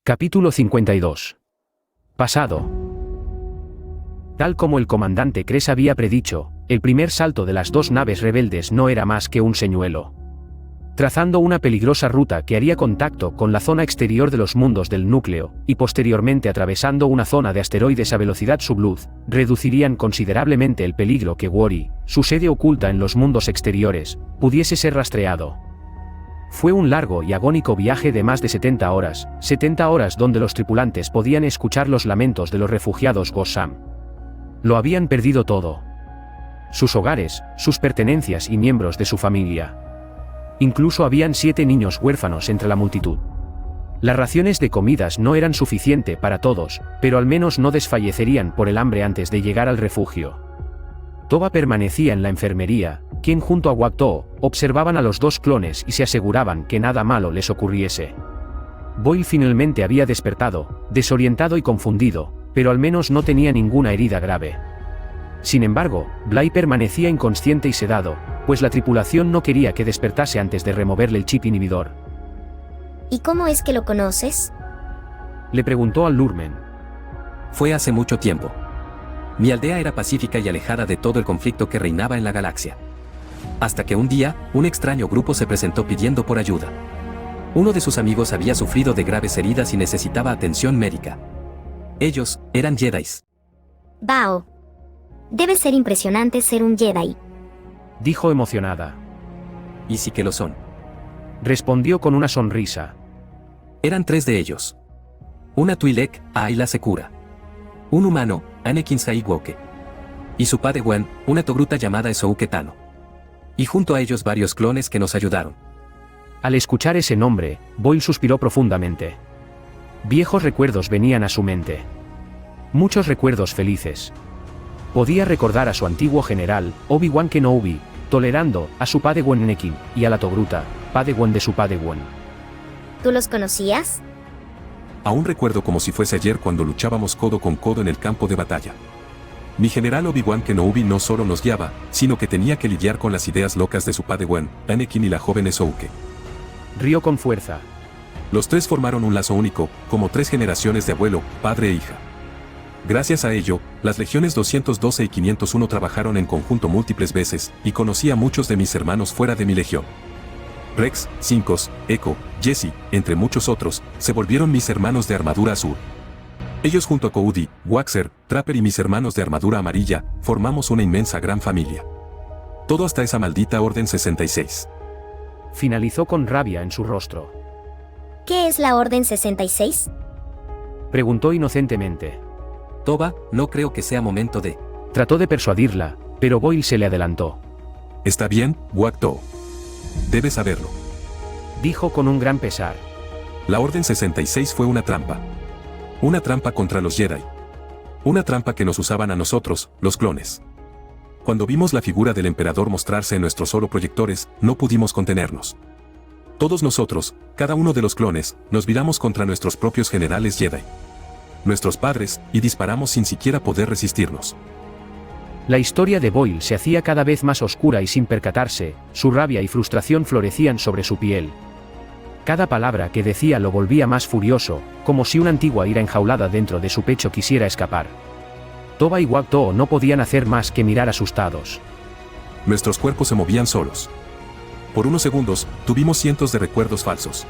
Capítulo 52. Pasado. Tal como el comandante Kress había predicho, el primer salto de las dos naves rebeldes no era más que un señuelo. Trazando una peligrosa ruta que haría contacto con la zona exterior de los mundos del núcleo, y posteriormente atravesando una zona de asteroides a velocidad subluz, reducirían considerablemente el peligro que Wori, su sede oculta en los mundos exteriores, pudiese ser rastreado. Fue un largo y agónico viaje de más de 70 horas donde los tripulantes podían escuchar los lamentos de los refugiados Gossam. Lo habían perdido todo. Sus hogares, sus pertenencias y miembros de su familia. Incluso habían 7 niños huérfanos entre la multitud. Las raciones de comidas no eran suficiente para todos, pero al menos no desfallecerían por el hambre antes de llegar al refugio. Toba permanecía en la enfermería, quien junto a Wakto observaban a los dos clones y se aseguraban que nada malo les ocurriese. Boyle finalmente había despertado, desorientado y confundido, pero al menos no tenía ninguna herida grave. Sin embargo, Bly permanecía inconsciente y sedado, pues la tripulación no quería que despertase antes de removerle el chip inhibidor. ¿Y cómo es que lo conoces? Le preguntó al Lurmen. Fue hace mucho tiempo. Mi aldea era pacífica y alejada de todo el conflicto que reinaba en la galaxia. Hasta que un día, un extraño grupo se presentó pidiendo por ayuda. Uno de sus amigos había sufrido de graves heridas y necesitaba atención médica. Ellos eran Jedis. Bao. Debe ser impresionante ser un Jedi. Dijo emocionada. Y sí que lo son. Respondió con una sonrisa. Eran 3 de ellos. Una Twi'lek, Ayla Secura. Un humano, Anakin Skywalker. Y su padawan, una togruta llamada Ahsoka Tano. Y junto a ellos varios clones que nos ayudaron. Al escuchar ese nombre, Boyle suspiró profundamente. Viejos recuerdos venían a su mente. Muchos recuerdos felices. Podía recordar a su antiguo general, Obi-Wan Kenobi, tolerando a su padawan Anakin, y a la togruta, padawan de su padawan. ¿Tú los conocías? Aún recuerdo como si fuese ayer cuando luchábamos codo con codo en el campo de batalla. Mi general Obi-Wan Kenobi no solo nos guiaba, sino que tenía que lidiar con las ideas locas de su padawan, Anakin y la joven Ahsoka. Rió con fuerza. Los 3 formaron un lazo único, como 3 generaciones de abuelo, padre e hija. Gracias a ello, las legiones 212 y 501 trabajaron en conjunto múltiples veces, y conocí a muchos de mis hermanos fuera de mi legión. Rex, Sinkos, Echo, Jesse, entre muchos otros, se volvieron mis hermanos de armadura azul. Ellos junto a Cody, Waxer, Trapper y mis hermanos de armadura amarilla, formamos una inmensa gran familia. Todo hasta esa maldita Orden 66. Finalizó con rabia en su rostro. ¿Qué es la Orden 66? Preguntó inocentemente. Toba, no creo que sea momento de... Trató de persuadirla, pero Boyle se le adelantó. Está bien, Wakto. Debes saberlo. Dijo con un gran pesar. La Orden 66 fue una trampa. Una trampa contra los Jedi. Una trampa que nos usaban a nosotros, los clones. Cuando vimos la figura del emperador mostrarse en nuestros holoproyectores, no pudimos contenernos. Todos nosotros, cada uno de los clones, nos viramos contra nuestros propios generales Jedi. Nuestros padres, y disparamos sin siquiera poder resistirnos. La historia de Boyle se hacía cada vez más oscura y sin percatarse, su rabia y frustración florecían sobre su piel. Cada palabra que decía lo volvía más furioso, como si una antigua ira enjaulada dentro de su pecho quisiera escapar. Toba y Wakto no podían hacer más que mirar asustados. Nuestros cuerpos se movían solos. Por unos segundos, tuvimos cientos de recuerdos falsos.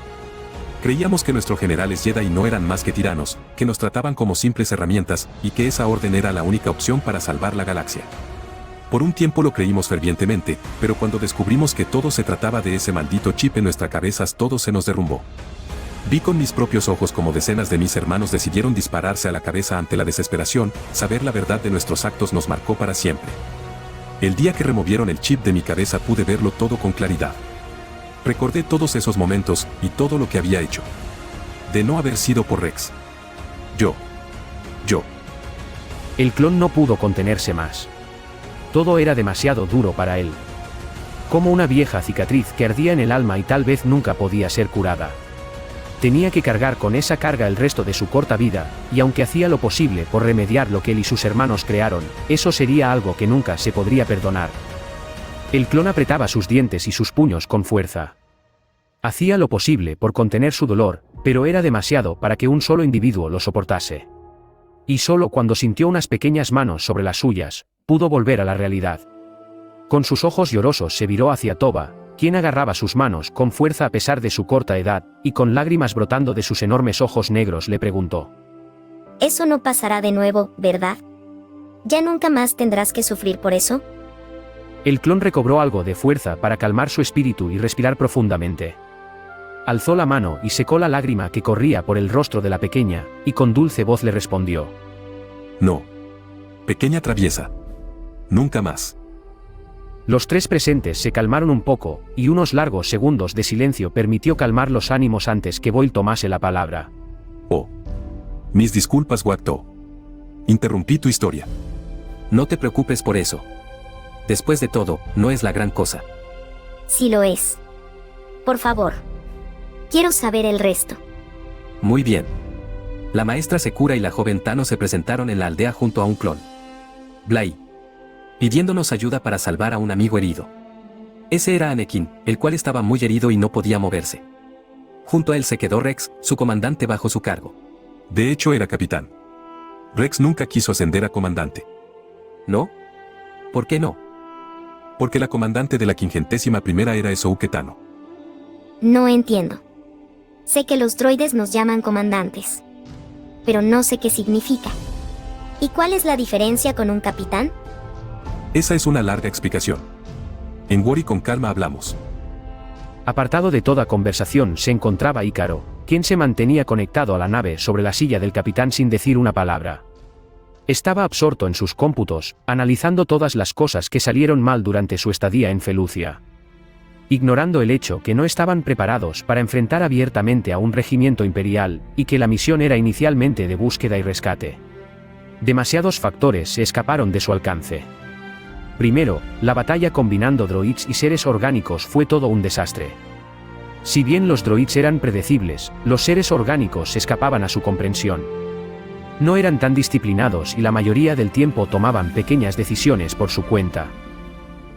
Creíamos que nuestros generales Jedi no eran más que tiranos, que nos trataban como simples herramientas, y que esa orden era la única opción para salvar la galaxia. Por un tiempo lo creímos fervientemente, pero cuando descubrimos que todo se trataba de ese maldito chip en nuestras cabezas, todo se nos derrumbó. Vi con mis propios ojos como decenas de mis hermanos decidieron dispararse a la cabeza ante la desesperación. Saber la verdad de nuestros actos nos marcó para siempre. El día que removieron el chip de mi cabeza pude verlo todo con claridad. Recordé todos esos momentos, y todo lo que había hecho. De no haber sido por Rex. Yo. El clon no pudo contenerse más. Todo era demasiado duro para él. Como una vieja cicatriz que ardía en el alma y tal vez nunca podía ser curada. Tenía que cargar con esa carga el resto de su corta vida, y aunque hacía lo posible por remediar lo que él y sus hermanos crearon, eso sería algo que nunca se podría perdonar. El clon apretaba sus dientes y sus puños con fuerza. Hacía lo posible por contener su dolor, Pero era demasiado para que un solo individuo lo soportase. Y solo cuando sintió unas pequeñas manos sobre las suyas, pudo volver a la realidad. Con sus ojos llorosos se viró hacia Toba, quien agarraba sus manos con fuerza a pesar de su corta edad, y con lágrimas brotando de sus enormes ojos negros le preguntó: Eso no pasará de nuevo, ¿verdad? ¿Ya nunca más tendrás que sufrir por eso? El clon recobró algo de fuerza para calmar su espíritu y respirar profundamente. Alzó la mano y secó la lágrima que corría por el rostro de la pequeña, y con dulce voz le respondió: No. Pequeña traviesa. Nunca más. Los tres presentes se calmaron un poco, y unos largos segundos de silencio permitió calmar los ánimos antes que Boyle tomase la palabra. Oh. Mis disculpas, Wakto. Interrumpí tu historia. No te preocupes por eso. Después de todo, no es la gran cosa. Sí lo es. Por favor. Quiero saber el resto. Muy bien. La maestra Sekura y la joven Tano se presentaron en la aldea junto a un clon. Blai. Pidiéndonos ayuda para salvar a un amigo herido. Ese era Anakin, el cual estaba muy herido y no podía moverse. Junto a él se quedó Rex, su comandante bajo su cargo. De hecho era capitán. Rex nunca quiso ascender a comandante. ¿No? ¿Por qué no? Porque la comandante de la 51ª era Ahsoka Tano. No entiendo. Sé que los droides nos llaman comandantes. Pero no sé qué significa. ¿Y cuál es la diferencia con un capitán? Esa es una larga explicación. En Wori con calma hablamos. Apartado de toda conversación se encontraba Ícaro, quien se mantenía conectado a la nave sobre la silla del capitán sin decir una palabra. Estaba absorto en sus cómputos, analizando todas las cosas que salieron mal durante su estadía en Felucia. Ignorando el hecho que no estaban preparados para enfrentar abiertamente a un regimiento imperial, y que la misión era inicialmente de búsqueda y rescate. Demasiados factores se escaparon de su alcance. Primero, la batalla combinando droids y seres orgánicos fue todo un desastre. Si bien los droids eran predecibles, los seres orgánicos se escapaban a su comprensión. No eran tan disciplinados y la mayoría del tiempo tomaban pequeñas decisiones por su cuenta.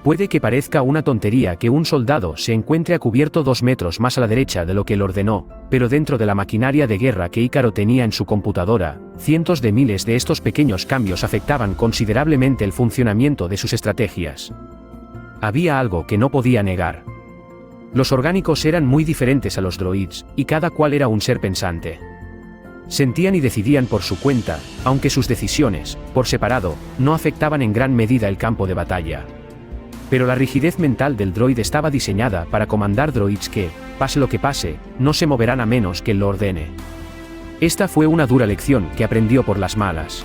Puede que parezca una tontería que un soldado se encuentre a cubierto 2 metros más a la derecha de lo que él ordenó, pero dentro de la maquinaria de guerra que Ícaro tenía en su computadora, cientos de miles de estos pequeños cambios afectaban considerablemente el funcionamiento de sus estrategias. Había algo que no podía negar. Los orgánicos eran muy diferentes a los droids, y cada cual era un ser pensante. Sentían y decidían por su cuenta, aunque sus decisiones, por separado, no afectaban en gran medida el campo de batalla. Pero la rigidez mental del droid estaba diseñada para comandar droids que, pase lo que pase, no se moverán a menos que él lo ordene. Esta fue una dura lección que aprendió por las malas.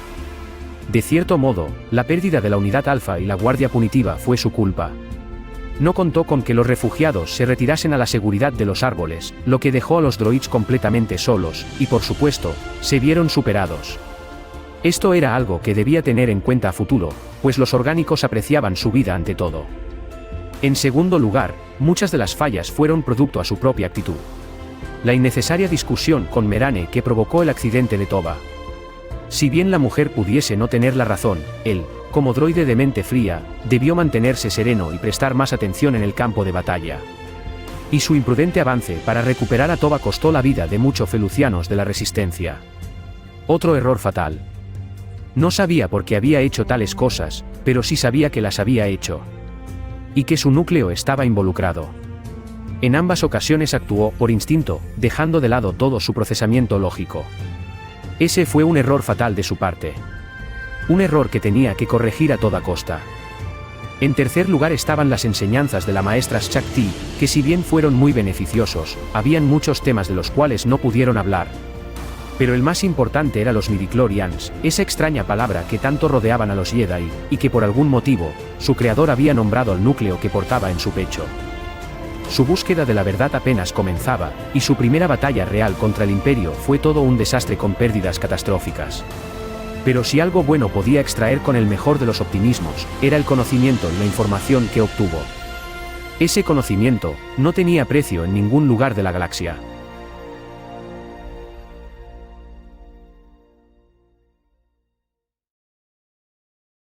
De cierto modo, la pérdida de la unidad alfa y la guardia punitiva fue su culpa. No contó con que los refugiados se retirasen a la seguridad de los árboles, lo que dejó a los droids completamente solos, y por supuesto, se vieron superados. Esto era algo que debía tener en cuenta a futuro, pues los orgánicos apreciaban su vida ante todo. En segundo lugar, muchas de las fallas fueron producto a su propia actitud. La innecesaria discusión con Merane que provocó el accidente de Toba. Si bien la mujer pudiese no tener la razón, él, como droide de mente fría, debió mantenerse sereno y prestar más atención en el campo de batalla. Y su imprudente avance para recuperar a Toba costó la vida de muchos felucianos de la Resistencia. Otro error fatal. No sabía por qué había hecho tales cosas, pero sí sabía que las había hecho. Y que su núcleo estaba involucrado. En ambas ocasiones actuó por instinto, dejando de lado todo su procesamiento lógico. Ese fue un error fatal de su parte. Un error que tenía que corregir a toda costa. En tercer lugar estaban las enseñanzas de la maestra Shakti, que si bien fueron muy beneficiosos, habían muchos temas de los cuales no pudieron hablar. Pero el más importante era los midichlorians, esa extraña palabra que tanto rodeaban a los Jedi, y que por algún motivo, su creador había nombrado al núcleo que portaba en su pecho. Su búsqueda de la verdad apenas comenzaba, y su primera batalla real contra el Imperio fue todo un desastre con pérdidas catastróficas. Pero si algo bueno podía extraer con el mejor de los optimismos, era el conocimiento y la información que obtuvo. Ese conocimiento no tenía precio en ningún lugar de la galaxia.